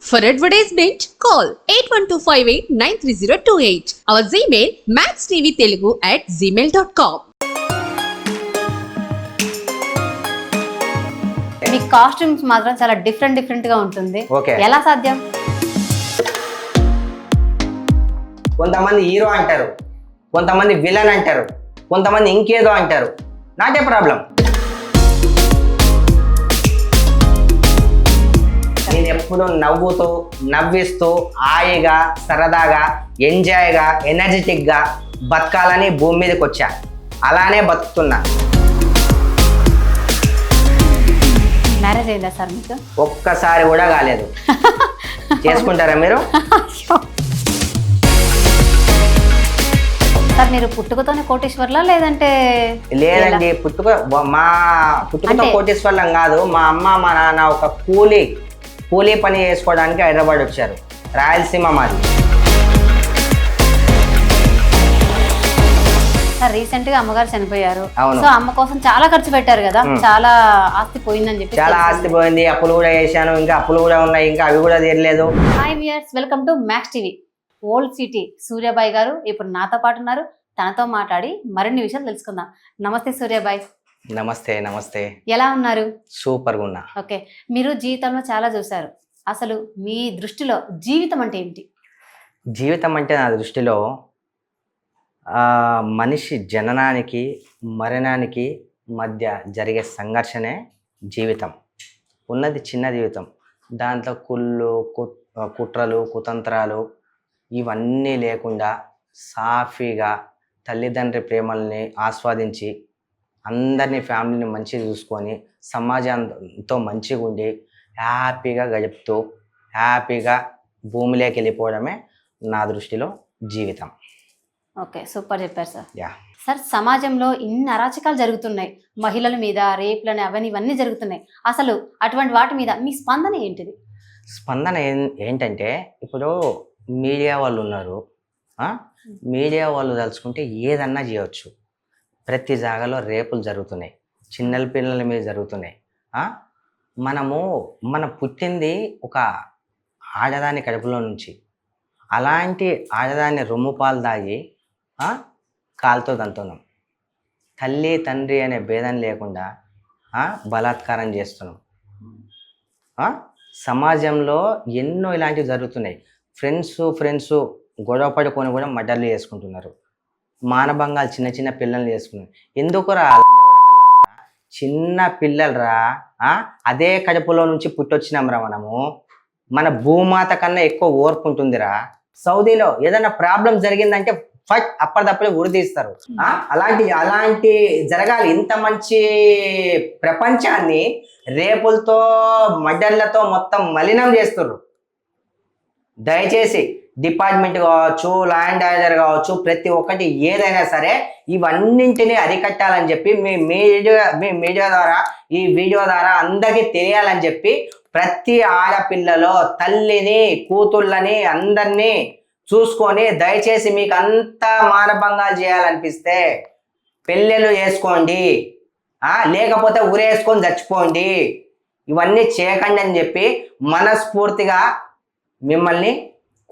For advertisement, call 8125893028. Our Gmail maxtvtelugu@gmail.com. Me costumes మాత్రం చాలా different గా ఉంటుంది. ఓకే. ఎలా సాధ్యం? కొంతమంది హీరో అంటారు, కొంతమంది విలన్ అంటారు, కొంతమంది ఇంకేదో అంటారు. Not a problem. నేను ఎప్పుడు నవ్వుతూ నవ్విస్తూ హాయిగా సరదాగా ఎంజాయ్గా ఎనర్జెటిక్గా బతకాలని భూమి మీదకి వచ్చా. అలానే బతుకుతున్నా. మ్యారేజ్ అయిందా సార్ మీకు? ఒక్కసారి కూడా కాలేదు. చేసుకుంటారా మీరు? సార్ మీరు పుట్టుకతోనే కోటీశ్వర్లా లేదంటే? లేదండి, మా పుట్టుకతో కోటీశ్వర్లం కాదు. మా అమ్మ మా నాన్న ఒక కూలీ పని చేసుకోవడానికి హైదరాబాద్ వచ్చారు. రాయలసీమ మాది. సార్ రీసెంట్ గా అమ్మగారు చనిపోయారు. అవును. సో అమ్మ కోసం చాలా ఖర్చు పెట్టారు కదా, చాలా ఆస్తి పోయిందని చెప్పి. చాలా ఆస్తి పోయింది, అప్పులు కూడా చేశాను, ఇంకా అప్పులు కూడా ఉన్నాయి, ఇంకా అవి కూడా తీరలేదు. Hi viewers, welcome to Max TV. Old city Suryabai గారు ఇప్పుడు నాతో పాటు ఉన్నారు. తనతో మాట్లాడి మరిన్ని విషయాలు తెలుసుకుందాం. నమస్తే సూర్యాబాయ్. నమస్తే. నమస్తే. ఎలా ఉన్నారు? సూపర్గా ఉన్నా. ఓకే, మీరు జీవితంలో చాలా చూసారు. అసలు మీ దృష్టిలో జీవితం అంటే ఏంటి? జీవితం అంటే నా దృష్టిలో మనిషి జననానికి మరణానికి మధ్య జరిగే సంఘర్షణే జీవితం. ఉన్నది చిన్న జీవితం, దాంట్లో కుట్రలు కుతంత్రాలు ఇవన్నీ లేకుండా సాఫీగా తల్లిదండ్రి ప్రేమల్ని ఆస్వాదించి అందరినీ ఫ్యామిలీని మంచిగా చూసుకొని సమాజంతో మంచిగా ఉండి హ్యాపీగా గడుపుతూ హ్యాపీగా భూమిలోకి వెళ్ళిపోవడమే నా దృష్టిలో జీవితం. ఓకే, సూపర్ చెప్పారు సార్. యా సార్, సమాజంలో ఇన్ని అరాచకాలు జరుగుతున్నాయి, మహిళల మీద రేపులని ఇవన్నీ జరుగుతున్నాయి. అసలు అటువంటి వాటి మీద మీ స్పందన ఏంటిది? స్పందన ఏంటంటే, ఇప్పుడు మీడియా వాళ్ళు ఉన్నారు. మీడియా వాళ్ళు తలుచుకుంటే ఏదన్నా చేయవచ్చు. ప్రతి జాగాలో రేపులు జరుగుతున్నాయి, చిన్నల పిల్లల మీద జరుగుతున్నాయి. మనం పుట్టింది ఒక ఆడదాని కడుపులో నుంచి. అలాంటి ఆడదాన్ని రొమ్ము పాలు దాగి కాలుతో దంతున్నాం. తల్లి తండ్రి అనే భేదం లేకుండా బలాత్కారం చేస్తున్నాం. సమాజంలో ఎన్నో ఇలాంటివి జరుగుతున్నాయి. ఫ్రెండ్స్ గొడవ పడుకొని కూడా మర్డర్లు చేసుకుంటున్నారు. మానభంగాలు చిన్న పిల్లల్ని చేసుకున్నారు. ఎందుకురా? చిన్న పిల్లలరా, అదే కడుపులో నుంచి పుట్టొచ్చినాంరా మనము. మన భూమాత కన్నా ఎక్కువ ఓర్పు ఉంటుందిరా. సౌదీలో ఏదైనా ప్రాబ్లం జరిగిందంటే ఫట్ అప్పటిదప్పుడే ఉరి తీస్తారు. అలాంటి జరగాలి. ఇంత మంచి ప్రపంచాన్ని రేపులతో మర్డర్లతో మొత్తం మలినం చేస్తున్నారు. దయచేసి డిపార్ట్మెంట్ కావచ్చు, లా అండ్ ఆర్డర్ కావచ్చు, ప్రతి ఒక్కటి ఏదైనా సరే ఇవన్నింటినీ అరికట్టాలని చెప్పి మీ మీడియా ద్వారా, ఈ వీడియో ద్వారా అందరికీ తెలియాలని చెప్పి ప్రతి ఆడపిల్లలో తల్లిని కూతుళ్ళని అందరినీ చూసుకొని దయచేసి మీకు అంతా మానభంగాలు చేయాలనిపిస్తే పెళ్ళిళ్ళు చేసుకోండి, లేకపోతే ఉరేసుకొని చచ్చిపోండి. ఇవన్నీ చేయకండి అని చెప్పి మనస్ఫూర్తిగా మిమ్మల్ని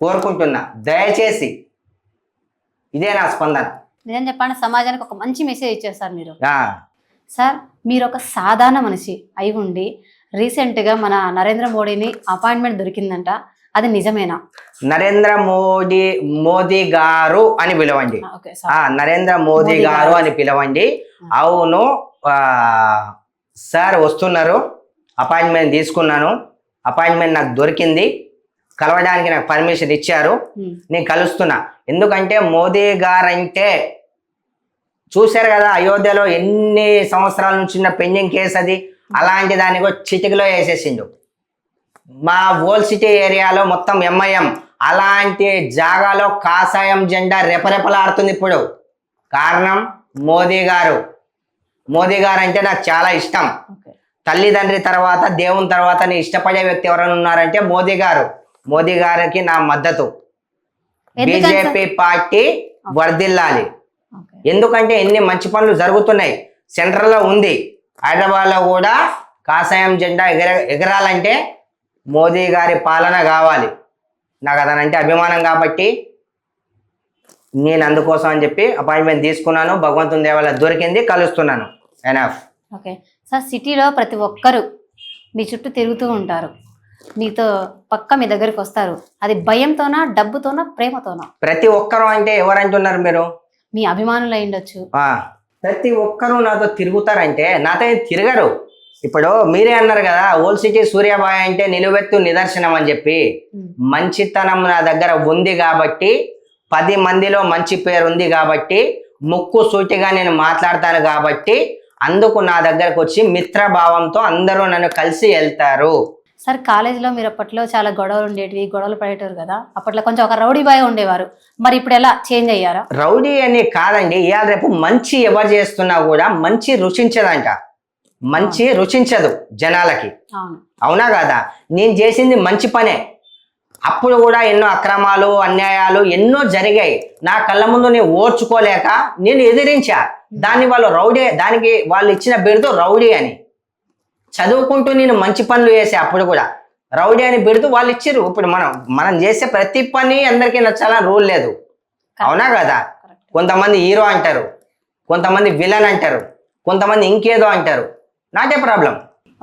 కోరుకుంటున్నా. దయచేసి ఇదే నా స్పందన. నిజం చెప్పండి, సమాజానికి ఒక మంచి మెసేజ్ ఇచ్చేస్తారు మీరు. సార్, మీరు ఒక సాధారణ మనిషి అయి ఉండి రీసెంట్గా మన నరేంద్ర మోడీని అపాయింట్మెంట్ దొరికిందంట, అది నిజమేనా? నరేంద్ర మోదీ గారు అని పిలవండి. నరేంద్ర మోదీ గారు అని పిలవండి. అవును సార్, వస్తున్నారు. అపాయింట్మెంట్ తీసుకున్నాను. అపాయింట్మెంట్ నాకు దొరికింది. కలవడానికి నాకు పర్మిషన్ ఇచ్చారు. నేను కలుస్తున్నా. ఎందుకంటే మోదీ గారు అంటే చూశారు కదా, అయోధ్యలో ఎన్ని సంవత్సరాల నుంచి ఉన్న పెండింగ్ కేసు అది. అలాంటి దానికి చిటికలో వేసేసిండు. మా ఓల్డ్ సిటీ ఏరియాలో మొత్తం ఎంఐఎం. అలాంటి జాగాలో కాషాయం జెండా రెపరెపలాడుతుంది ఇప్పుడు. కారణం మోదీ గారు. మోదీ గారు అంటే నాకు చాలా ఇష్టం. తల్లిదండ్రి తర్వాత, దేవుని తర్వాత నేను ఇష్టపడే వ్యక్తి ఎవరైనా ఉన్నారంటే మోదీ గారు. మోదీ గారికి నా మద్దతు. బీజేపీ పార్టీ వర్ధిల్లాలి. ఎందుకంటే ఎన్ని మంచి పనులు జరుగుతున్నాయి. సెంట్రల్లో ఉంది, హైదరాబాద్లో కూడా కాషాయం జెండా ఎగరాలంటే మోదీ గారి పాలన కావాలి. నాకు అతనంటే అభిమానం కాబట్టి నేను అందుకోసం అని చెప్పి అపాయింట్మెంట్ తీసుకున్నాను. భగవంతుని దయ వల్ల దొరికింది, కలుస్తున్నాను. ఎనఫ్. ఓకే సార్, సిటీలో ప్రతి ఒక్కరు మీ చుట్టూ తిరుగుతూ ఉంటారు, మీతో పక్క మీ దగ్గరికి వస్తారు. అది భయంతోనా, డబ్బుతోనా, ప్రేమతోనా? ప్రతి ఒక్కరు అంటే ఎవరంటున్నారు మీరు? మీ అభిమానులు అయి ఉండొచ్చు. ప్రతి ఒక్కరు నాతో తిరుగుతారంటే నాతో తిరగరు. ఇప్పుడు మీరే అన్నారు కదా, ఓల్డ్ సిటీ సూర్యాబాయ్ అంటే నిలువెత్తు నిదర్శనం అని చెప్పి. మంచితనం నా దగ్గర ఉంది కాబట్టి, 10 మందిలో మంచి పేరు ఉంది కాబట్టి, ముక్కు సూటిగా నేను మాట్లాడతాను కాబట్టి, అందుకు నా దగ్గరకు వచ్చి మిత్రభావంతో అందరూ నన్ను కలిసి వెళ్తారు. సార్, కాలేజీలో మీరు అప్పట్లో చాలా గొడవలు ఉండేటివి, గొడవలు పడేటారు కదా, అప్పట్లో కొంచెం ఒక రౌడీ బాయ్ ఉండేవారు, మరి ఇప్పుడు ఎలా చేంజ్ అయ్యారా? రౌడీ అని కాదండి, ఇవాళ రేపు మంచి ఎవరు చేస్తున్నా కూడా మంచి రుచించదంట. మంచి రుచించదు జనాలకి. అవునా కదా? నేను చేసింది మంచి పనే. అప్పుడు కూడా ఎన్నో అక్రమాలు, అన్యాయాలు ఎన్నో జరిగాయి. నా కళ్ళ ముందు నేను ఓర్చుకోలేక నేను ఎదిరించా. దాన్ని వాళ్ళు రౌడీ, దానికి వాళ్ళు ఇచ్చిన బిరుదు రౌడీ అని. చదువుకుంటూ నేను మంచి పనులు చేసే అప్పుడు కూడా రౌడీ అని బిరుదు వాళ్ళు ఇచ్చిర్రు. ఇప్పుడు మనం చేసే ప్రతి పని అందరికీ నచ్చాలని రూల్ లేదు. అవునా కదా? కొంతమంది హీరో అంటారు, కొంతమంది విలన్ అంటారు, కొంతమంది ఇంకేదో అంటారు. Not a problem.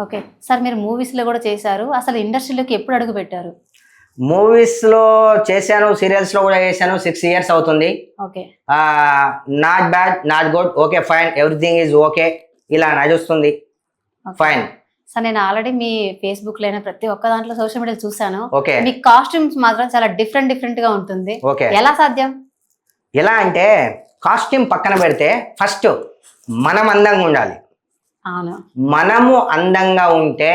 Okay sir, మీరు మూవీస్లో కూడా చేశారు. అసలు ఇండస్ట్రీలోకి ఎప్పుడు అడుగు పెట్టారు? మూవీస్లో చేశాను, సీరియల్స్లో కూడా చేశాను. 6 years అవుతుంది. Okay. Not bad, not good, okay fine, everything is okay, ఇలా నడుస్తుంది. ఫైన్. సార్, నేను ఆల్రెడీ మీ ఫేస్బుక్ లో ప్రతి ఒక్క దాంట్లో సోషల్ మీడియా చూసాను. ఓకే. మీ కాస్ట్యూమ్స్ మాత్రం చాలా డిఫరెంట్ గా ఉంటుంది. ఓకే. ఎలా సాధ్యం? ఎలా అంటే, కాస్ట్యూమ్ పక్కన పెడితే ఫస్ట్ మనం అందంగా ఉండాలి. అవును. మనము అందంగా ఉంటే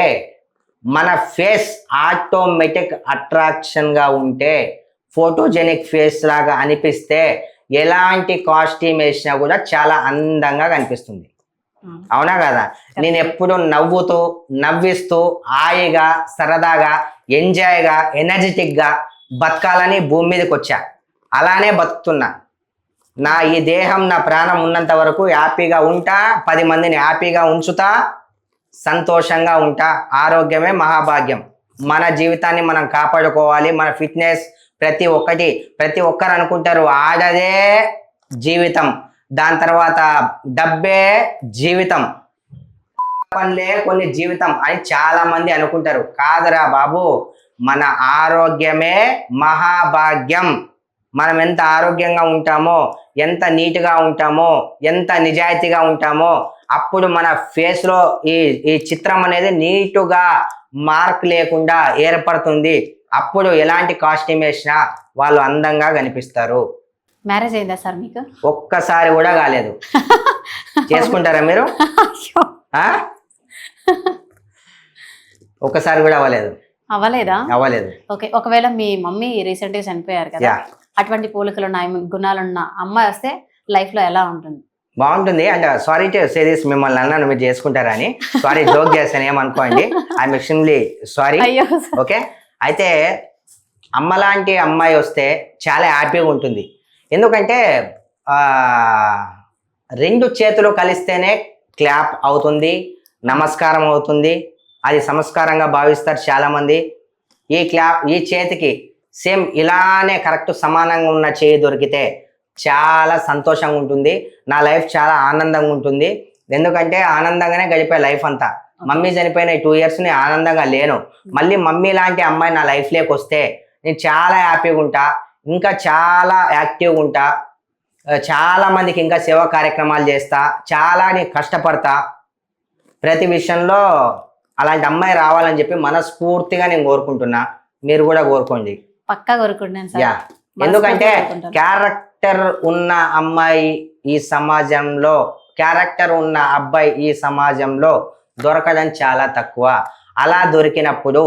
మన ఫేస్ ఆటోమేటిక్ అట్రాక్షన్ గా ఉంటే, ఫోటోజెనిక్ ఫేస్ లాగా అనిపిస్తే ఎలాంటి కాస్ట్యూమ్ వేసినా కూడా చాలా అందంగా కనిపిస్తుంది. అవునా కదా? నేను ఎప్పుడు నవ్వుతూ, నవ్విస్తూ, హాయిగా, సరదాగా, ఎంజాయ్గా, ఎనర్జెటిక్గా బతకాలని భూమి మీదకి వచ్చా. అలానే బతుకుతున్నా. నా ఈ దేహం, నా ప్రాణం ఉన్నంత వరకు హ్యాపీగా ఉంటా, 10 మందిని హ్యాపీగా ఉంచుతా, సంతోషంగా ఉంటా. ఆరోగ్యమే మహాభాగ్యం. మన జీవితాన్ని మనం కాపాడుకోవాలి. మన ఫిట్నెస్ ప్రతి ఒక్కరు అనుకుంటారు ఆడదే జీవితం, దాని తర్వాత డబ్బే జీవితం, పనులే కొన్ని జీవితం అని చాలా మంది అనుకుంటారు. కాదురా బాబు, మన ఆరోగ్యమే మహాభాగ్యం. మనం ఎంత ఆరోగ్యంగా ఉంటామో, ఎంత నీట్గా ఉంటామో, ఎంత నిజాయితీగా ఉంటామో, అప్పుడు మన ఫేస్లో ఈ చిత్రం అనేది నీటుగా మార్క్ లేకుండా ఏర్పడుతుంది. అప్పుడు ఎలాంటి కాస్ట్యూమ్ వేసినా వాళ్ళు అందంగా కనిపిస్తారు. మ్యారేజ్ అయిందా సార్ మీకు? ఒక్కసారి కూడా కాలేదు. చేసుకుంటారా మీరు? ఒక్కసారి కూడా అవ్వలేదు. అవ్వలేదు. ఓకే. ఒకవేళ మీ మమ్మీ రీసెంట్ గా చనిపోయారు కదా, అటువంటి పోలికలు ఉన్న, గుణాలున్న అమ్మాయి వస్తే లైఫ్ లో ఎలా ఉంటుంది? బాగుంటుంది. అంటే సారీ టు సే దిస్, మిమ్మల్ని అన్నాను మీరు చేసుకుంటారా అని. సారీ, జోక్ చేస్తాను, ఏమనుకోండి. I'm extremely sorry. ఓకే. అయితే అమ్మ లాంటి అమ్మాయి వస్తే చాలా హ్యాపీగా ఉంటుంది. ఎందుకంటే 2 చేతులు కలిస్తేనే క్లాప్ అవుతుంది, నమస్కారం అవుతుంది. అది సంస్కారంగా భావిస్తారు చాలామంది. ఈ చేతికి సేమ్ ఇలానే కరెక్ట్ సమానంగా ఉన్న చేయి దొరికితే చాలా సంతోషంగా ఉంటుంది. నా లైఫ్ చాలా ఆనందంగా ఉంటుంది. ఎందుకంటే ఆనందంగానే గడిపే లైఫ్ అంతా. మమ్మీ చనిపోయిన 2 years నేను ఆనందంగా లేను. మళ్ళీ మమ్మీ లాంటి అమ్మాయి నా లైఫ్లోకి వస్తే నేను చాలా హ్యాపీగా ఉంటా, ఇంకా చాలా యాక్టివ్గా ఉంటా, చాలా మందికి ఇంకా సేవా కార్యక్రమాలు చేస్తా, చాలా నేను కష్టపడతా. ప్రతి విషయంలో అలాంటి అమ్మాయి రావాలని చెప్పి మనస్ఫూర్తిగా నేను కోరుకుంటున్నా. మీరు కూడా కోరుకోండి. పక్కా కోరుకుంటున్నాను సార్. ఎందుకంటే క్యారెక్టర్ ఉన్న అమ్మాయి ఈ సమాజంలో, క్యారెక్టర్ ఉన్న అబ్బాయి ఈ సమాజంలో దొరకడం చాలా తక్కువ. అలా దొరికినప్పుడు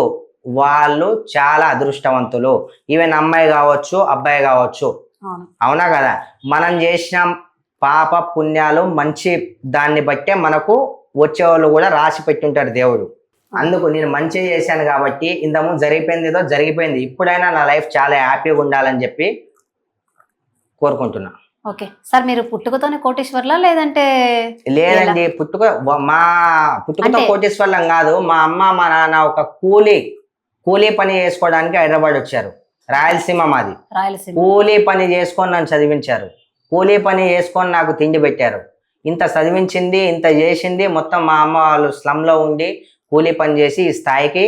వాళ్ళు చాలా అదృష్టవంతులు. ఈవెన్ అమ్మాయి కావచ్చు, అబ్బాయి కావచ్చు. అవునా కదా? మనం చేసిన పాప పుణ్యాలు మంచి దాన్ని బట్టే మనకు వచ్చేవాళ్ళు కూడా రాసి పెట్టుంటారు దేవుడు. అందుకు నేను మంచి చేశాను కాబట్టి ఇంతకుముందు జరిగిపోయింది ఏదో జరిగిపోయింది, ఇప్పుడైనా నా లైఫ్ చాలా హ్యాపీగా ఉండాలని చెప్పి కోరుకుంటున్నా. ఓకే సార్, మీరు పుట్టుకతోనే కోటీశ్వర్లా లేదంటే? లేదండి, పుట్టుకతో కోటీశ్వర్లం కాదు. మా అమ్మ మా నాన్న ఒక కూలీ కూలీ పని చేసుకోవడానికి హైదరాబాద్ వచ్చారు. రాయలసీమ మాది. రాయలసీమ. కూలీ పని చేసుకొని నన్ను చదివించారు. కూలీ పని చేసుకొని నాకు తిండి పెట్టారు. ఇంత చదివించింది, ఇంత చేసింది మొత్తం మా అమ్మ వాళ్ళు స్లమ్లో ఉండి కూలీ పని చేసి ఈ స్థాయికి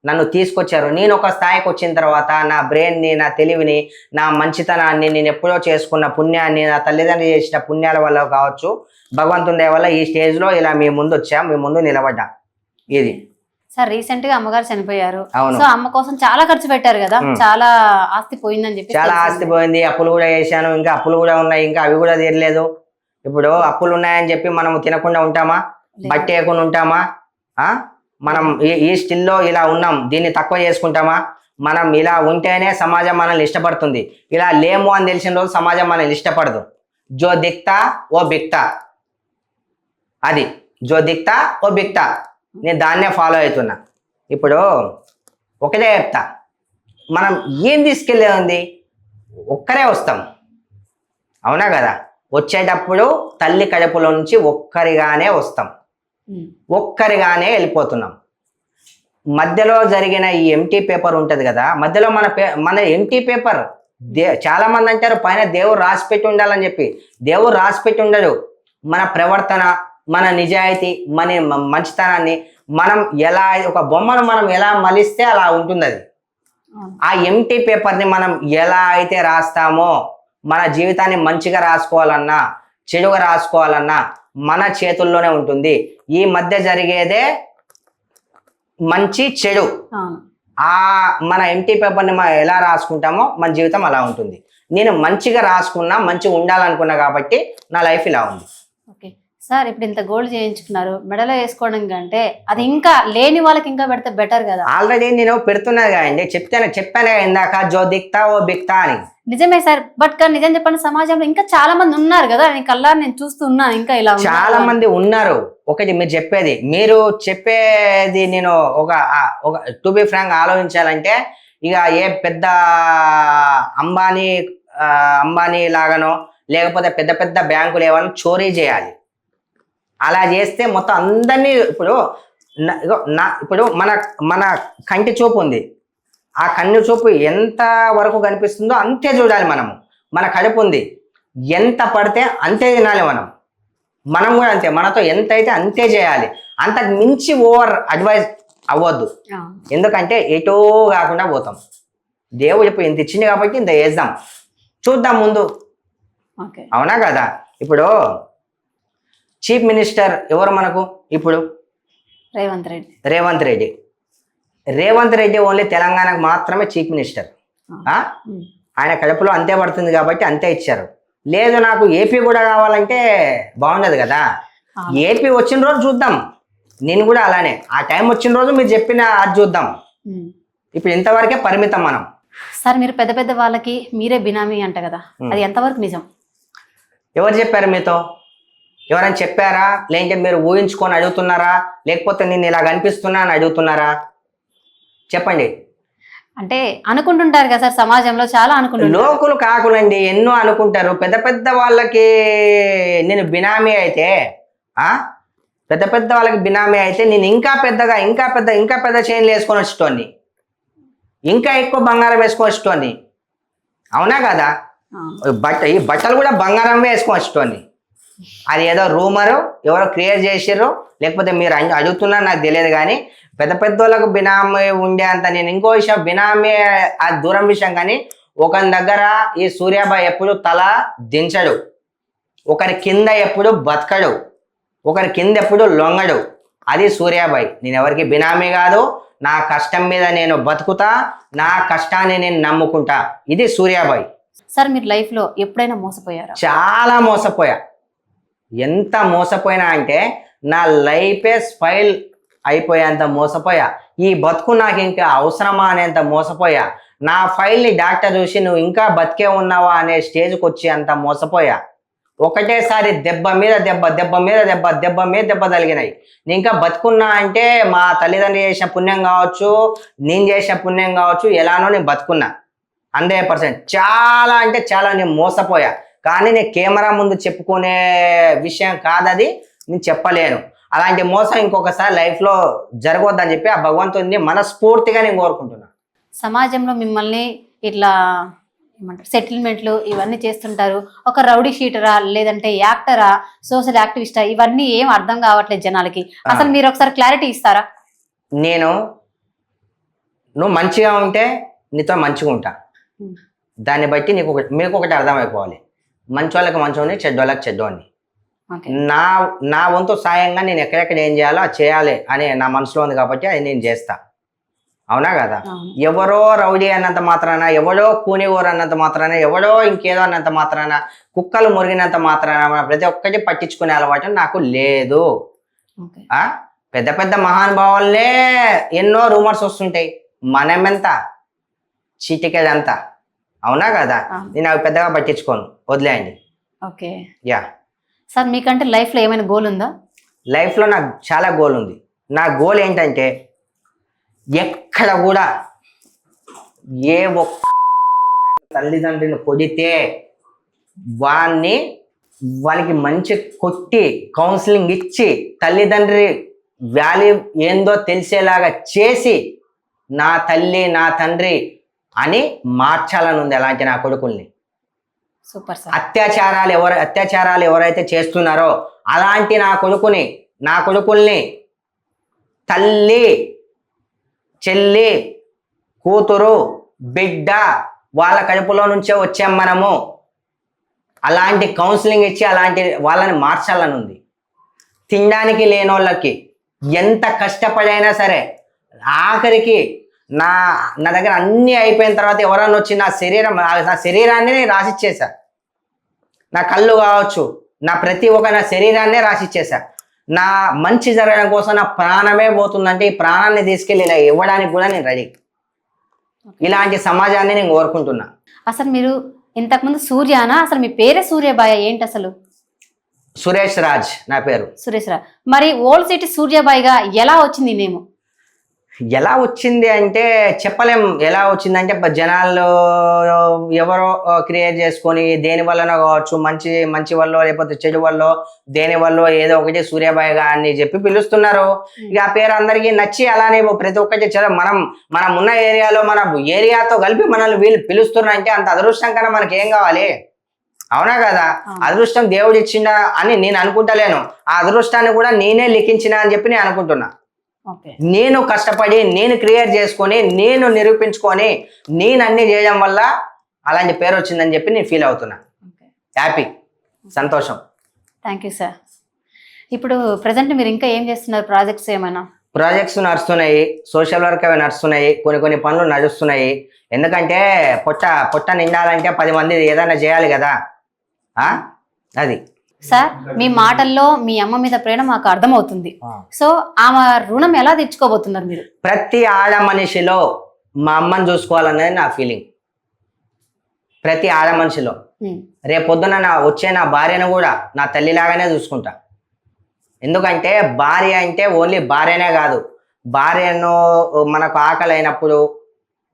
నన్ను తీసుకొచ్చారు. నేను ఒక స్థాయికి వచ్చిన తర్వాత నా బ్రెయిన్ని, నా తెలివిని, నా మంచితనాన్ని, నేను ఎప్పుడో చేసుకున్న పుణ్యాన్ని, నా తల్లిదండ్రులు చేసిన పుణ్యాల వల్ల కావచ్చు, భగవంతుని దయ వల్ల ఈ స్టేజ్లో ఇలా మీ ముందు వచ్చా, మీ ముందు నిలబడ్డా. ఇది సార్ రీసెంట్ గా అమ్మగారు చనిపోయారు. అవును. సో అమ్మ కోసం చాలా ఖర్చు పెట్టారు కదా, చాలా ఆస్తి పోయిందని చెప్పి. చాలా ఆస్తి పోయింది, అప్పులు కూడా చేశాను, ఇంకా అప్పులు కూడా ఉన్నాయి, ఇంకా అవి కూడా తీరలేదు. ఇప్పుడు అప్పులు ఉన్నాయని చెప్పి మనం తినకుండా ఉంటామా, బట్టి వేయకుండా ఉంటామా? మనం ఈ స్టిల్లో ఇలా ఉన్నాం, దీన్ని తక్కువ చేసుకుంటామా? మనం ఇలా ఉంటేనే సమాజం మనల్ని ఇష్టపడుతుంది. ఇలా లేము అని తెలిసిన రోజు సమాజం మనల్ని ఇష్టపడదు. జో దిక్తా ఓ బిక్తా, అది జో దిక్తా ఓ బిక్తా. నేను దాన్నే ఫాలో అవుతున్నా. ఇప్పుడు ఒకటే చెప్తా, మనం ఏం తీసుకెళ్ళే ఉంది, ఒక్కరే వస్తాం, అవునా కదా? వచ్చేటప్పుడు తల్లి కడుపులో నుంచి ఒక్కరిగానే వస్తాం, ఒక్కరిగానే వెళ్ళిపోతున్నాం. మధ్యలో జరిగిన ఈ ఎంటీ పేపర్ ఉంటుంది కదా, మధ్యలో మన ఎంటీ పేపర్ చాలా మంది అంటారు పైన దేవుడు రాసి పెట్టి ఉండాలని చెప్పి. దేవుడు రాసి పెట్టి ఉండడు. మన ప్రవర్తన, మన నిజాయితీ, మన మంచితనాన్ని మనం ఎలా, ఒక బొమ్మను మనం ఎలా మలిస్తే అలా ఉంటుంది అది. ఆ ఎంటీ పేపర్ని మనం ఎలా అయితే రాస్తామో, మన జీవితాన్ని మంచిగా రాసుకోవాలన్నా చెడుగా రాసుకోవాలన్నా మన చేతుల్లోనే ఉంటుంది. ఈ మధ్య జరిగేదే మంచి చెడు. మన ఎంటీ పేపర్ని మనం ఎలా రాసుకుంటామో మన జీవితం అలా ఉంటుంది. నేను మంచిగా రాసుకున్నా, మంచిగా ఉండాలనుకున్నా కాబట్టి నా లైఫ్ ఇలా ఉంది. ఓకే సార్, ఇప్పుడు ఇంత గోల్డ్ చేయించుకున్నారు, మెడలో వేసుకోవడం కంటే అది ఇంకా లేని వాళ్ళకి ఇంకా పెడితే బెటర్ కదా. ఆల్రెడీ నేను పెడుతున్నా కదండి, చెప్పాను ఇందాక, జో దిక్తా ఓ బిక్తా అని. నిజమే సార్, బట్ నిజం చెప్పండి, సమాజంలో ఇంకా చాలా మంది ఉన్నారు కదా, కల్లా నేను చూస్తూ ఉన్నాను, ఇంకా ఇలా చాలా మంది ఉన్నారు. ఒకటి మీరు చెప్పేది నేను ఒక టు బి ఫ్రాంక్ ఆలోచించాలంటే, ఇక ఏ పెద్ద అంబానీ లాగానో లేకపోతే పెద్ద పెద్ద బ్యాంకులు ఏమైనా చోరీ చేయాలి. అలా చేస్తే మొత్తం అందరినీ, ఇప్పుడు మన కంటి చూపు ఉంది, ఆ కన్ను చూపు ఎంత వరకు కనిపిస్తుందో అంతే చూడాలి మనము. మన కడుపు ఉంది, ఎంత పడితే అంతే తినాలి మనం కూడా అంతే, మనతో ఎంత అయితే అంతే చేయాలి. అంతకు మించి ఓవర్ అడ్వైజ్ అవ్వద్దు. ఎందుకంటే ఎటో కాకుండా పోతాం. దేవుడు ఇప్పుడు ఇంత ఇచ్చింది కాబట్టి ఇంత వేద్దాం, చూద్దాం ముందు, అవునా కదా? ఇప్పుడు చీఫ్ మినిస్టర్ ఎవరు మనకు? ఇప్పుడు రేవంత్ రెడ్డి ఓన్లీ తెలంగాణకు మాత్రమే చీఫ్ మినిస్టర్. ఆయన కడుపులో అంతే పడుతుంది కాబట్టి అంతే ఇచ్చారు. లేదు నాకు ఏపీ కూడా కావాలంటే బాగుండదు కదా. ఏపీ వచ్చిన రోజు చూద్దాం, నేను కూడా అలానే ఆ టైం వచ్చిన రోజు మీరు చెప్పిన అది చూద్దాం. ఇప్పుడు ఇంతవరకే పరిమితం మనం. సార్ మీరు పెద్ద పెద్ద వాళ్ళకి మీరే బినామీ అంట కదా, అది ఎంతవరకు నిజం? ఎవరు చెప్పారు మీతో? ఎవరైనా చెప్పారా? లేదంటే మీరు ఊహించుకొని అడుగుతున్నారా? లేకపోతే నేను ఇలా కనిపిస్తున్నా అని అడుగుతున్నారా? చెప్పండి. అంటే అనుకుంటుంటారు కదా సార్, సమాజంలో చాలా అనుకుంటారు. లోకులు కాకులండి, ఎన్నో అనుకుంటారు. పెద్ద పెద్ద వాళ్ళకి నేను బినామీ అయితే, పెద్ద పెద్ద వాళ్ళకి బినామీ అయితే నేను ఇంకా పెద్ద చైన్లు వేసుకొని వచ్చేటోని, ఇంకా ఎక్కువ బంగారం వేసుకొని వచ్చేటోని, అవునా కదా? ఈ బట్టలు కూడా బంగారం వేసుకొని వచ్చేటోని. అది ఏదో రూమరు, ఎవరో క్రియేట్ చేసారు, లేకపోతే మీరు అడుగుతున్నారు నాకు తెలియదు. కానీ పెద్ద పెద్ద వాళ్ళకు బినామీ ఉండే అంత, నేను ఇంకో విషయం, బినామీ అది దూరం విషయం, కానీ ఒకరి దగ్గర ఈ సూర్యాబాయ్ ఎప్పుడు తల దించడు, ఒకరి కింద ఎప్పుడు బతకడు, ఒకరి కింద ఎప్పుడు లొంగడు. అది సూర్యాబాయ్. నేను ఎవరికి బినామీ కాదు, నా కష్టం మీద నేను బతుకుతా, నా కష్టాన్ని నేను నమ్ముకుంటా. ఇది సూర్యాబాయ్. సార్ మీరు లైఫ్లో ఎప్పుడైనా మోసపోయారా? చాలా మోసపోయా. ఎంత మోసపోయినా అంటే నా లైఫే స్పైల్ అయిపోయేంత మోసపోయా. ఈ బతుకు నాకు ఇంకా అవసరమా అనేంత మోసపోయా. నా ఫైల్ని డాక్టర్ చూసి నువ్వు ఇంకా బతికే ఉన్నావా అనే స్టేజ్కి వచ్చి అంత మోసపోయా. ఒకటేసారి దెబ్బ మీద దెబ్బ తగిలినాయి. నేను ఇంకా బతుకున్నా అంటే మా తల్లిదండ్రులు చేసిన పుణ్యం కావచ్చు, నేను చేసిన పుణ్యం కావచ్చు, ఎలానో నేను బతుకున్నా 100%. చాలా అంటే చాలా నేను మోసపోయా. కానీ నేను కెమెరా ముందు చెప్పుకునే విషయం కాదది, నేను చెప్పలేను. అలాంటి మోసం ఇంకొకసారి లైఫ్లో జరగవద్దని చెప్పి ఆ భగవంతుడిని మనస్ఫూర్తిగా నేను కోరుకుంటున్నాను. సమాజంలో మిమ్మల్ని ఇట్లా ఏమంటారు సెటిల్మెంట్లు ఇవన్నీ చేస్తుంటారు. ఒక రౌడీ షీటరా లేదంటే యాక్టరా సోషల్ యాక్టివిస్టా ఇవన్నీ ఏం అర్థం కావట్లేదు జనాలకి. అసలు మీరు ఒకసారి క్లారిటీ ఇస్తారా? నువ్వు మంచిగా ఉంటే నీతో మంచిగా ఉంటా. దాన్ని బట్టి మీకు ఒకటి అర్థమైపోవాలి, మంచి వాళ్ళకి మంచోని, చెడ్డోళ్ళకి చెడ్డోని. నా వంతు సాయంగా నేను ఎక్కడెక్కడ ఏం చేయాలో అది చేయాలి అని నా మనసులో ఉంది కాబట్టి అది నేను చేస్తా. అవునా కదా? ఎవరో రౌడీ అన్నంత మాత్రాన, ఎవడో కూనిగోరు అన్నంత మాత్రాన, ఎవడో ఇంకేదో అన్నంత మాత్రాన, కుక్కలు మురిగినంత మాత్రాన ప్రతి ఒక్కటి పట్టించుకునే అలవాటు నాకు లేదు. పెద్ద పెద్ద మహానుభావులనే ఎన్నో రూమర్స్ వస్తుంటాయి, మనమెంత చీటికేదంతా. అవునా కదా? నేను అవి పెద్దగా పట్టించుకోను, వదిలేయండి. ఓకే యా సార్, మీకంటే లైఫ్లో ఏమైనా గోల్ ఉందా? లైఫ్లో నాకు చాలా గోల్ ఉంది. నా గోల్ ఏంటంటే ఎక్కడ కూడా ఏ ఒక్క తల్లిదండ్రిని కొడితే వానికి మంచి కొట్టి కౌన్సిలింగ్ ఇచ్చి తల్లిదండ్రి వాల్యూ ఏందో తెలిసేలాగా చేసి నా తల్లి నా తండ్రి అని మార్చాలని ఉంది అలాంటి నా కొడుకుల్ని. Super sir. అత్యాచారాలు ఎవరైతే చేస్తున్నారో అలాంటి నా కొడుకుల్ని తల్లి చెల్లి కూతురు బిడ్డ వాళ్ళ కడుపులో నుంచే వచ్చాం మనము, అలాంటి కౌన్సిలింగ్ ఇచ్చి అలాంటి వాళ్ళని మార్చాలని ఉంది. తినడానికి లేనోళ్ళకి ఎంత కష్టపడైనా సరే ఆఖరికి నా దగ్గర అన్నీ అయిపోయిన తర్వాత ఎవరన్నా వచ్చి నా శరీరాన్ని రాసిచ్చేసా. నా కళ్ళు కావచ్చు, నా ప్రతి ఒక్క నా శరీరాన్నే రాసిచ్చేసా. నా మంచి జరగడం కోసం నా ప్రాణమే పోతుందంటే ఈ ప్రాణాన్ని తీసుకెళ్ళి ఇలా ఇవ్వడానికి కూడా నేను రెడీ. ఇలాంటి సమాజాన్ని నేను కోరుకుంటున్నా. అసలు మీరు ఇంతకుముందు సూర్యానా? అసలు మీ పేరే సూర్యబాయ్ ఏంటి అసలు? సురేష్ రాజ్ నా పేరు. సురేష్ రాజ్. మరి ఓల్డ్ సిటీ సూర్యబాయ్గా ఎలా వచ్చింది నేము? ఎలా వచ్చింది అంటే చెప్పలేం. ఎలా వచ్చిందంటే జనాలు ఎవరో క్రియేట్ చేసుకొని దేని వల్లనో కావచ్చు, మంచి వల్ల లేకపోతే చెడు వల్ల దేని వల్ల ఏదో ఒకటి సూర్యాబాయ్ అని చెప్పి పిలుస్తున్నారు. ఇక ఆ పేరు అందరికీ నచ్చి అలానే ప్రతి ఒక్కటి మనం ఉన్న ఏరియాలో మన ఏరియాతో కలిపి మనల్ని వీళ్ళు పిలుస్తున్నారంటే అంత అదృష్టం కన్నా మనకి ఏం కావాలి? అవునా కదా? అదృష్టం దేవుడు ఇచ్చిందా అని నేను అనుకుంటలేను, ఆ అదృష్టాన్ని కూడా నేనే లిఖించిన అని చెప్పి నేను అనుకుంటున్నా. నేను కష్టపడి నేను క్రియేట్ చేసుకొని నేను నిరూపించుకొని నేను అన్ని చేయడం వల్ల అలాంటి పేరు వచ్చిందని చెప్పి నేను ఫీల్ అవుతున్నా. హ్యాపీ, సంతోషం. Thank you sir. ఇప్పుడు ప్రజెంట్ మీరు ఇంకా ఏం చేస్తున్నారు? ప్రాజెక్ట్స్ ఏమైనా? ప్రాజెక్ట్స్ నడుస్తున్నాయి, సోషల్ వర్క్ అవి నడుస్తున్నాయి, కొన్ని పనులు నడుస్తున్నాయి. ఎందుకంటే పొట్ట నిండాలంటే 10 మంది ఏదైనా చేయాలి కదా. అది సార్, మీ మాటల్లో మీ అమ్మ మీద ప్రేమ మాకు అర్థమవుతుంది. సో ఆమె రుణం ఎలా తెచ్చుకోబోతున్నారు మీరు? ప్రతి ఆడ మనిషిలో మా అమ్మని చూసుకోవాలనేది నా ఫీలింగ్. ప్రతి ఆడ మనిషిలో రేపొద్దున వచ్చే నా భార్యను కూడా నా తల్లిలాగానే చూసుకుంటా. ఎందుకంటే భార్య అంటే ఓన్లీ భార్యనే కాదు, భార్యను మనకు ఆకలి అయినప్పుడు,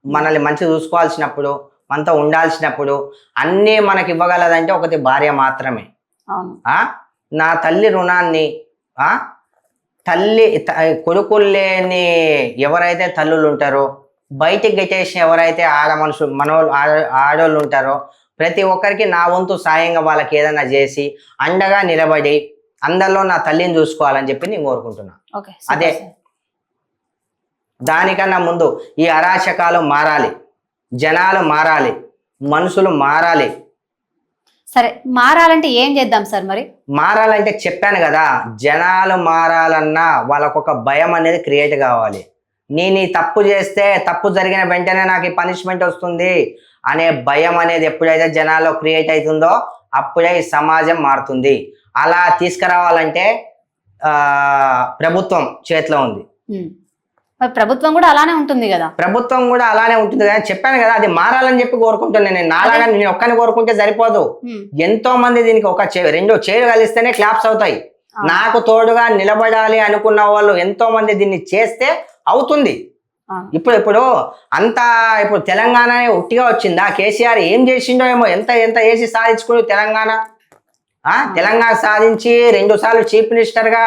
మనల్ని మంచి చూసుకోవాల్సినప్పుడు, మనతో ఉండాల్సినప్పుడు అన్నీ మనకి ఇవ్వగలదంటే ఒకటి భార్య మాత్రమే. నా తల్లి రుణాన్ని కొడుకులు లేని ఎవరైతే తల్లులు ఉంటారో, బయటికి గెట్టేసిన ఎవరైతే ఆడోళ్ళు ఉంటారో ప్రతి ఒక్కరికి నా వంతు సాయంగా వాళ్ళకి ఏదైనా చేసి అండగా నిలబడి అందరిలో నా తల్లిని చూసుకోవాలని చెప్పి నేను కోరుకుంటున్నా. అదే దానికన్నా ముందు ఈ అరాచకాలు మారాలి, జనాలు మారాలి, మనుషులు మారాలి. సరే, మారాలంటే ఏం చేద్దాం సార్? మరి మారాలంటే చెప్పాను కదా, జనాలు మారాలన్నా వాళ్ళకొక భయం అనేది క్రియేట్ కావాలి. నేను ఈ తప్పు చేస్తే తప్పు జరిగిన వెంటనే నాకు ఈ పనిష్మెంట్ వస్తుంది అనే భయం అనేది ఎప్పుడైతే జనాల్లో క్రియేట్ అవుతుందో అప్పుడే ఈ సమాజం మారుతుంది. అలా తీసుకురావాలంటే ప్రభుత్వం చేతిలో ఉంది. మరి ప్రభుత్వం కూడా అలానే ఉంటుంది కదా? ప్రభుత్వం కూడా అలానే ఉంటుంది కదా, చెప్పాను కదా, అది మారాలని చెప్పి కోరుకుంటున్నాను. నేను నాలాగా నేను ఒక్కని కోరుకుంటే సరిపోదు, ఎంతో మంది దీనికి ఒక రెండు చేరు కలిస్తేనే క్లాప్స్ అవుతాయి. నాకు తోడుగా నిలబడాలి అనుకున్న వాళ్ళు ఎంతో మంది దీన్ని చేస్తే అవుతుంది. ఇప్పుడు అంతా ఇప్పుడు తెలంగాణ ఉట్టిగా వచ్చిందా? కేసీఆర్ ఏం చేసిండో ఏమో, ఎంత చేసి సాధించుకుని తెలంగాణ సాధించి 2 సార్లు చీఫ్ మినిస్టర్గా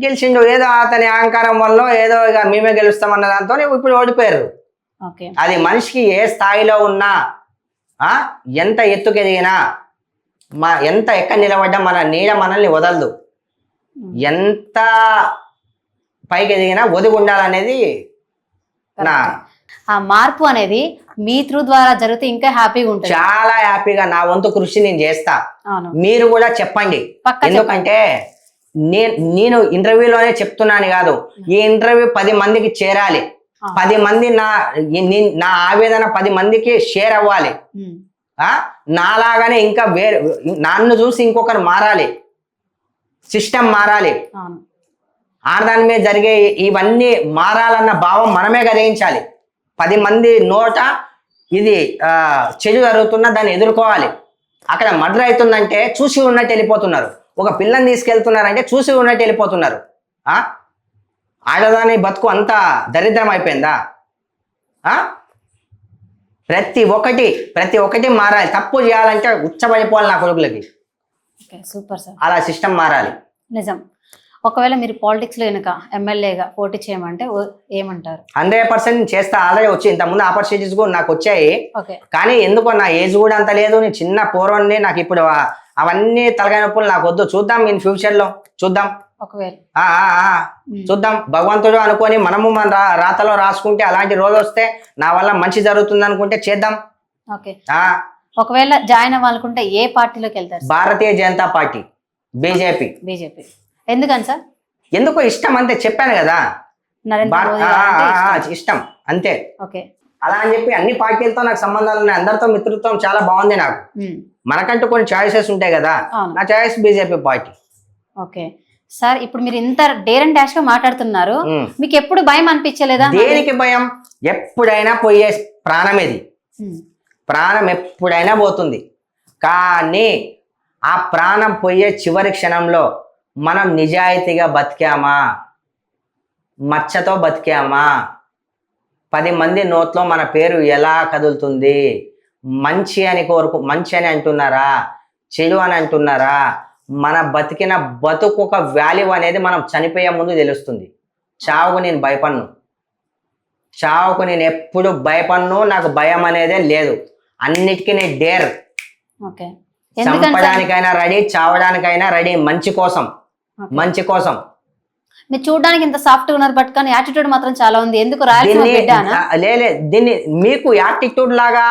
గెలిచిండు. ఏదో అతని అహంకారం వల్ల ఏదో ఇక మేమే గెలుస్తామన్న దాంతో ఇప్పుడు ఓడిపోయారు. ఓకే. అది మనిషికి ఏ స్థాయిలో ఉన్నా ఎంత ఎత్తుకెదిగినా ఎంత ఎక్కడ నిలబడ్డా మన నీడ మనల్ని వదలదు. ఎంత పైకి ఎదిగినా ఒదిగి ఉండాలనేది నా ఆ మార్పు అనేది మీ త్రూ ద్వారా జరిగితే ఇంకా హ్యాపీగా ఉంటుంది. చాలా హ్యాపీగా నా వంతు కృషి నేను చేస్తా. అవును. మీరు కూడా చెప్పండి. ఎందుకంటే నేను ఇంటర్వ్యూలోనే చెప్తున్నాను కాదు, ఈ ఇంటర్వ్యూ 10 మందికి చేరాలి. 10 మంది నా ఆవేదన 10 మందికి షేర్ అవ్వాలి. నాలాగానే ఇంకా నన్ను చూసి ఇంకొకరు మారాలి, సిస్టమ్ మారాలి. ఆడదాని మీద జరిగే ఇవన్నీ మారాలన్న భావం మనమే గ్రహించాలి. 10 మంది నోట ఇది చెడు జరుగుతున్నా దాన్ని ఎదుర్కోవాలి. అక్కడ మర్డర్ అవుతుందంటే చూసి ఉన్నట్టు వెళ్ళిపోతున్నారు. ఒక పిల్లని తీసుకెళ్తున్నారంటే చూసి ఉన్నట్టు వెళ్ళిపోతున్నారు. ఆడదాని బతుకు అంత దరిద్రం అయిపోయిందా? ప్రతి ఒక్కటి మారాలి. తప్పు చేయాలంటే ఉచ్చబడిపోవాలి నా కొడుకులకి. Super sir. అలా సిస్టమ్ మారాలి. నిజం. ఒకవేళ మీరు పాలిటిక్స్ లో కనుక ఎమ్మెల్యేగా పోటీ చేయమంటే ఏమంటారు? 100% చేస్తా. ఆల్రెడీ వచ్చి ఇంతకుముందు ఆపర్చునిటీస్ కూడా నాకు వచ్చాయి. కానీ ఎందుకో నా ఏజ్ కూడా అంత లేదు. నేను చిన్న పోరోని. నాకు ఇప్పుడు అవన్నీ తలకాయ నొప్పులు నాకు వద్దు. చూద్దాం ఇన్ ఫ్యూచర్ లో చూద్దాం. ఒకవేళ చూద్దాం. భగవంతుడు అనుకొని మనము మన రాతలో రాసుకుంటే అలాంటి రోజు వస్తే నా వల్ల మంచి జరుగుతుంది అనుకుంటే చేద్దాం. ఒకవేళ జాయిన్ అవ్వాలనుకుంటే ఏ పార్టీలోకి వెళ్తారు? Bharatiya Janata party, BJP. ఎందుకని సార్? ఎందుకో ఇష్టం అంతే. చెప్పాను కదా, ఇష్టం అంతే. అలా అని చెప్పి అన్ని పార్టీలతో నాకు సంబంధాలు ఉన్నాయి. అందరితో మిత్రత్వం చాలా బాగుంది నాకు. మనకంటూ కొన్ని చాయిసెస్ ఉంటాయి కదా. నా choice BJP party. Okay sir, ఇప్పుడు మీరు ఇంత డేర్ అండ్ డాష్ గా మాట్లాడుతున్నారు, మీకు ఎప్పుడు భయం అనిపించలేదా? దేనికి భయం? ఎప్పుడైనా పోయే ప్రాణం ఇది. ప్రాణం ఎప్పుడైనా పోతుంది. కానీ ఆ ప్రాణం పోయే చివరి క్షణంలో మనం నిజాయితీగా బతికామా, మచ్చతో బతికామా, 10 మంది నోట్లో మన పేరు ఎలా కదులుతుంది? మంచి అని అంటున్నారా, చెడు అని అంటున్నారా? మన బతికిన బతుకు ఒక వాల్యూ అనేది మనం చనిపోయే ముందు తెలుస్తుంది. చావుకు నేను భయపడను. చావుకు నేను ఎప్పుడు భయపడను. నాకు భయం అనేదే లేదు. అన్నిటికీ నేను డేర్. చంపడానికైనా రెడీ, చావడానికైనా రెడీ. మంచి కోసం. మీరు చూడడానికి ఇంత సాఫ్ట్ గా ఉన్నారు, బట్ కానీ యాటిట్యూడ్ మాత్రం చాలా ఉంది. ఎందుకు? దీన్ని మీకు యాటిట్యూడ్ లాగా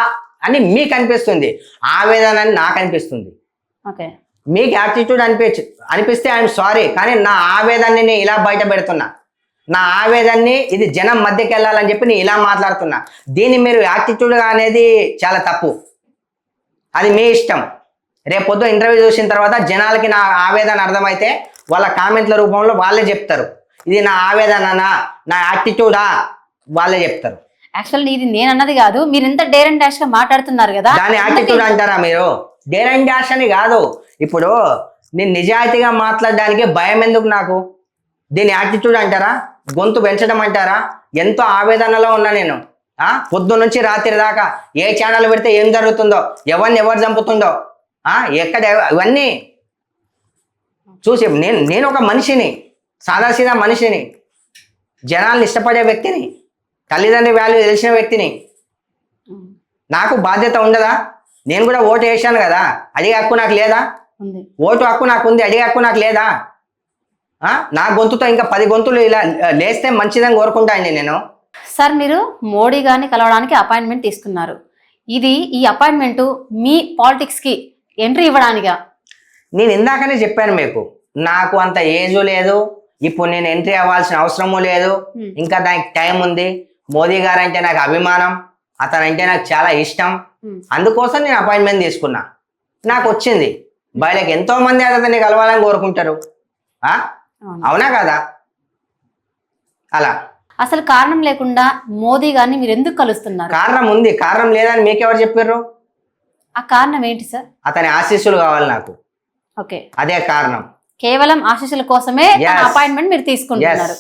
అని మీకు అనిపిస్తుంది, ఆవేదన అని నాకు అనిపిస్తుంది. మీకు యాటిట్యూడ్ అనిపిస్తే ఐఎమ్ సారీ. కానీ నా ఆవేదాన్ని నేను ఇలా బయట పెడుతున్నా. నా ఆవేదాన్ని ఇది జనం మధ్యకి వెళ్ళాలని చెప్పి నేను ఇలా మాట్లాడుతున్నా. దీన్ని మీరు యాటిట్యూడ్ అనేది చాలా తప్పు. అది మీ ఇష్టం. రేపు పొద్దు ఇంటర్వ్యూ చూసిన తర్వాత జనాలకి నా ఆవేదన అర్థమైతే వాళ్ళ కామెంట్ల రూపంలో వాళ్ళే చెప్తారు, ఇది నా ఆవేదననా, నా యాటిట్యూడా, వాళ్ళే చెప్తారు. యాక్చువల్లీ ఇది నేను అన్నది కాదు, మీరు ఇంత డేర్ అండ్ డాష్ గా మాట్లాడుతున్నారు కదా, దాని యాటిట్యూడ్ అంటారా మీరు? డేర్ అండ్ డాష్ అని కాదు. ఇప్పుడు నేను నిజాయితీగా మాట్లాడడానికి భయం ఎందుకు నాకు? దీని యాటిట్యూడ్ అంటారా? గొంతు పెంచడం అంటారా? ఎంతో ఆవేదనలో ఉన్నా నేను. పొద్దు నుంచి రాత్రి దాకా ఏ ఛానల్ పెడితే ఏం జరుగుతుందో, ఎవరు చంపుతుందో, ఎక్కడ, ఇవన్నీ చూసి నేను ఒక మనిషిని, సాదాసీదా మనిషిని, జనాల్ని ఇష్టపడే వ్యక్తిని, తల్లిదండ్రి వాల్యూ తెలిసిన వ్యక్తిని. నాకు బాధ్యత ఉండదా? నేను కూడా ఓటు వేసాను కదా, అడిగే హక్కు నాకు లేదా? ఓటు హక్కు నాకు ఉంది, అడిగే హక్కు నాకు లేదా? నా గొంతుతో ఇంకా 10 గొంతులు ఇలా లేస్తే మంచిదని కోరుకుంటానండి నేను. సార్, మీరు మోడీ గారిని కలవడానికి అపాయింట్మెంట్ తీసుకున్నారు. ఈ అపాయింట్మెంట్ మీ పాలిటిక్స్ కి ఎంట్రీ ఇవ్వడానికా? నేను ఇందాకనే చెప్పాను మీకు, నాకు అంత ఏజ్ లేదు, ఇప్పుడు నేను ఎంట్రీ అవ్వాల్సిన అవసరము లేదు, ఇంకా దానికి టైం ఉంది. మోదీ గారు అంటే నాకు అభిమానం, అతనంటే నాకు చాలా ఇష్టం. అందుకోసం నేను అపాయింట్మెంట్ తీసుకున్నా. నాకు వచ్చింది. బయటకి ఎంతో మంది అతన్ని కలవాలని కోరుకుంటారు. అవునా కదా? అలా అసలు కారణం లేకుండా మోదీ గారిని మీరు ఎందుకు కలుస్తున్నారు? కారణం ఉంది. కారణం లేదని మీకెవరు చెప్పారు? ఆ కారణం ఏంటి సార్? అతని ఆశీస్సులు కావాలి నాకు. ఓకే, అదే కారణం. కేవలం ఆశీస్సుల కోసమే అపాయింట్మెంట్ మీరు తీసుకుంటున్నారు.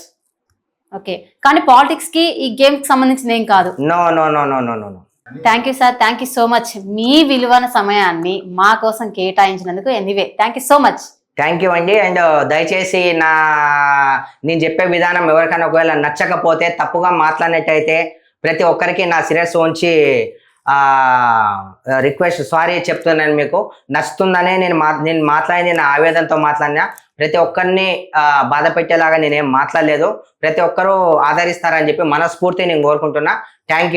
ఓకే, కానీ పాలిటిక్స్ కి ఈ గేమ్ కి సంబంధించిన ఏం కాదు. No no no no no no. Thank you sir, thank you so much. మీ విలువైన సమయాన్ని మా కోసం కేటాయించినందుకు. Anyway, thank you so much. Thank you అండి. అండ్ దయచేసి నేను చెప్పే విధానం ఎవరికైనా ఒకవేళ నచ్చకపోతే, తప్పుగా మాట్లాడినట్టయితే ప్రతి ఒక్కరికి నా శిరస్సు ఉంచి రిక్వెస్ట్ సారీ చెప్తున్నాను. మీకు నచ్చుతుందనే నేను మాట్లాడింది నా ఆవేదనతో మాట్లాడినా. ప్రతి ఒక్కరిని బాధ పెట్టేలాగా నేనేం మాట్లాడలేదు. ప్రతి ఒక్కరూ ఆదరిస్తారని చెప్పి మనస్ఫూర్తి నేను కోరుకుంటున్నా. థ్యాంక్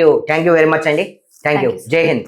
యూ వెరీ మచ్ అండి. Thank you. జై హింద్.